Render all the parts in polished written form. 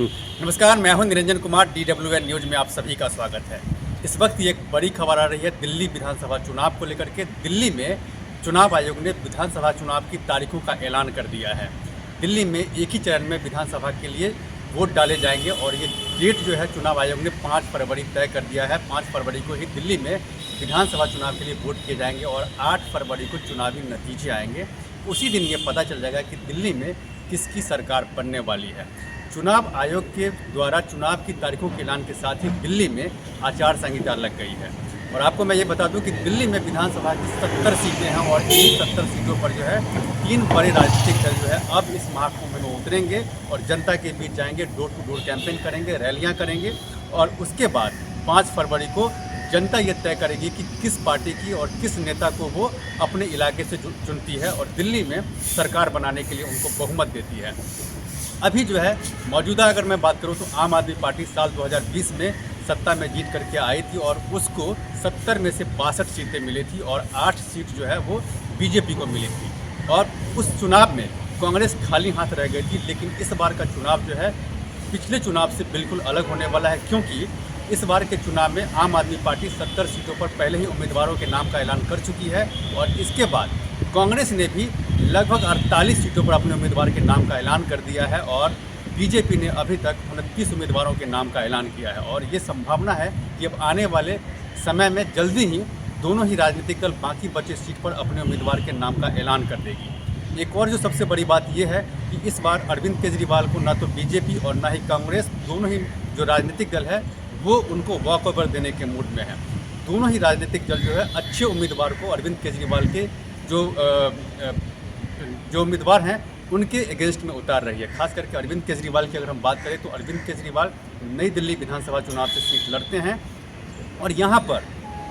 नमस्कार, मैं हूं निरंजन कुमार। DWN न्यूज़ में आप सभी का स्वागत है। इस वक्त एक बड़ी खबर आ रही है दिल्ली विधानसभा चुनाव को लेकर के। दिल्ली में चुनाव आयोग ने विधानसभा चुनाव की तारीखों का ऐलान कर दिया है। दिल्ली में एक ही चरण में विधानसभा के लिए वोट डाले जाएंगे और ये डेट जो है चुनाव आयोग ने 5 फरवरी तय कर दिया है। 5 फरवरी को ही दिल्ली में विधानसभा चुनाव के लिए वोट किए जाएंगे और 8 फरवरी को चुनावी नतीजे आएंगे। उसी दिन ये पता चल जाएगा कि दिल्ली में किसकी सरकार बनने वाली है। चुनाव आयोग के द्वारा चुनाव की तारीखों के ऐलान के साथ ही दिल्ली में आचार संहिता लग गई है। और आपको मैं ये बता दूं कि दिल्ली में विधानसभा की 70 सीटें हैं और इन 70 सीटों पर जो है 3 बड़े राजनीतिक दल जो है अब इस महाकुंभ में उतरेंगे और जनता के बीच जाएंगे, डोर टू डोर कैंपेन करेंगे, रैलियां करेंगे और उसके बाद 5 फरवरी को जनता ये तय करेगी कि किस पार्टी की और किस नेता को वो अपने इलाके से चुनती है और दिल्ली में सरकार बनाने के लिए उनको बहुमत देती है। अभी जो है मौजूदा अगर मैं बात करूं तो आम आदमी पार्टी साल 2020 में सत्ता में जीत करके आई थी और उसको 70 में से 62 सीटें मिली थी और 8 सीट जो है वो बीजेपी को मिली थी। और उस चुनाव में कांग्रेस खाली हाथ रह गई थी। लेकिन इस बार का चुनाव जो है पिछले चुनाव से बिल्कुल अलग होने वाला है, क्योंकि इस बार के चुनाव में आम आदमी पार्टी 70 सीटों पर पहले ही उम्मीदवारों के नाम का ऐलान कर चुकी है और इसके बाद कांग्रेस ने भी लगभग 48 सीटों पर अपने उम्मीदवार के नाम का ऐलान कर दिया है और बीजेपी ने अभी तक 29 उम्मीदवारों के नाम का ऐलान किया है। और ये संभावना है कि अब आने वाले समय में जल्दी ही दोनों ही राजनीतिक दल बाकी बचे सीट पर अपने उम्मीदवार के नाम का ऐलान कर देगी। एक और जो सबसे बड़ी बात यह है कि इस बार अरविंद केजरीवाल को ना तो बीजेपी और ना ही कांग्रेस, दोनों ही जो राजनीतिक दल है वो उनको वॉकओवर देने के मूड में है। दोनों ही राजनीतिक दल जो है अच्छे उम्मीदवार को अरविंद केजरीवाल के जो उम्मीदवार हैं उनके अगेंस्ट में उतार रही है। खास करके अरविंद केजरीवाल की अगर हम बात करें तो अरविंद केजरीवाल नई दिल्ली विधानसभा चुनाव से सीट लड़ते हैं और यहाँ पर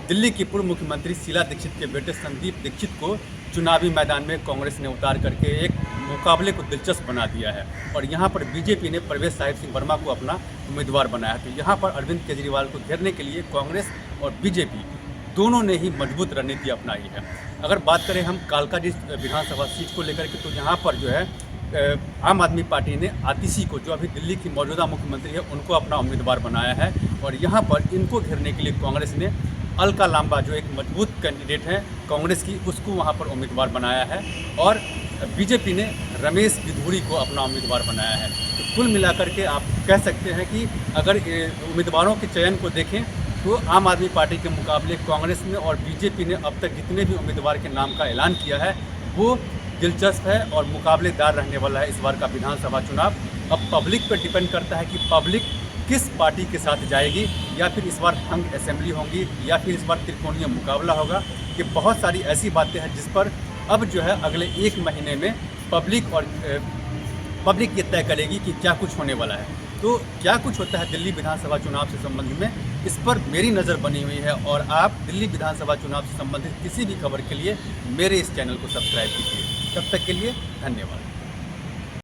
दिल्ली की पूर्व मुख्यमंत्री शीला दीक्षित के बेटे संदीप दीक्षित को चुनावी मैदान में कांग्रेस ने उतार करके एक मुकाबले को दिलचस्प बना दिया है और यहाँ पर बीजेपी ने परवेश साहिब सिंह वर्मा को अपना उम्मीदवार बनाया। तो यहाँ पर अरविंद केजरीवाल को घेरने के लिए कांग्रेस और बीजेपी दोनों ने ही मजबूत रणनीति अपनाई है। अगर बात करें हम कालका विधानसभा सीट को लेकर के तो यहाँ पर जो है आम आदमी पार्टी ने आतिशी को, जो अभी दिल्ली की मौजूदा मुख्यमंत्री है, उनको अपना उम्मीदवार बनाया है और यहाँ पर इनको घेरने के लिए कांग्रेस ने अलका लांबा, जो एक मजबूत कैंडिडेट है कांग्रेस की, उसको वहाँ पर उम्मीदवार बनाया है और बीजेपी ने रमेश बिधूरी को अपना उम्मीदवार बनाया है। तो कुल मिलाकर के आप कह सकते हैं कि अगर उम्मीदवारों के चयन को देखें तो आम आदमी पार्टी के मुकाबले कांग्रेस ने और बीजेपी ने अब तक जितने भी उम्मीदवार के नाम का ऐलान किया है वो दिलचस्प है और मुकाबलेदार रहने वाला है इस बार का विधानसभा चुनाव। अब पब्लिक पर डिपेंड करता है कि पब्लिक किस पार्टी के साथ जाएगी, या फिर इस बार हंग असेंबली होंगी, या फिर इस बार त्रिकोणीय मुकाबला होगा। कि बहुत सारी ऐसी बातें हैं जिस पर अब जो है अगले 1 महीने में पब्लिक ये तय करेगी कि क्या कुछ होने वाला है। तो क्या कुछ होता है दिल्ली विधानसभा चुनाव से संबंधित में, इस पर मेरी नज़र बनी हुई है और आप दिल्ली विधानसभा चुनाव से संबंधित किसी भी खबर के लिए मेरे इस चैनल को सब्सक्राइब कीजिए। तब तक के लिए धन्यवाद।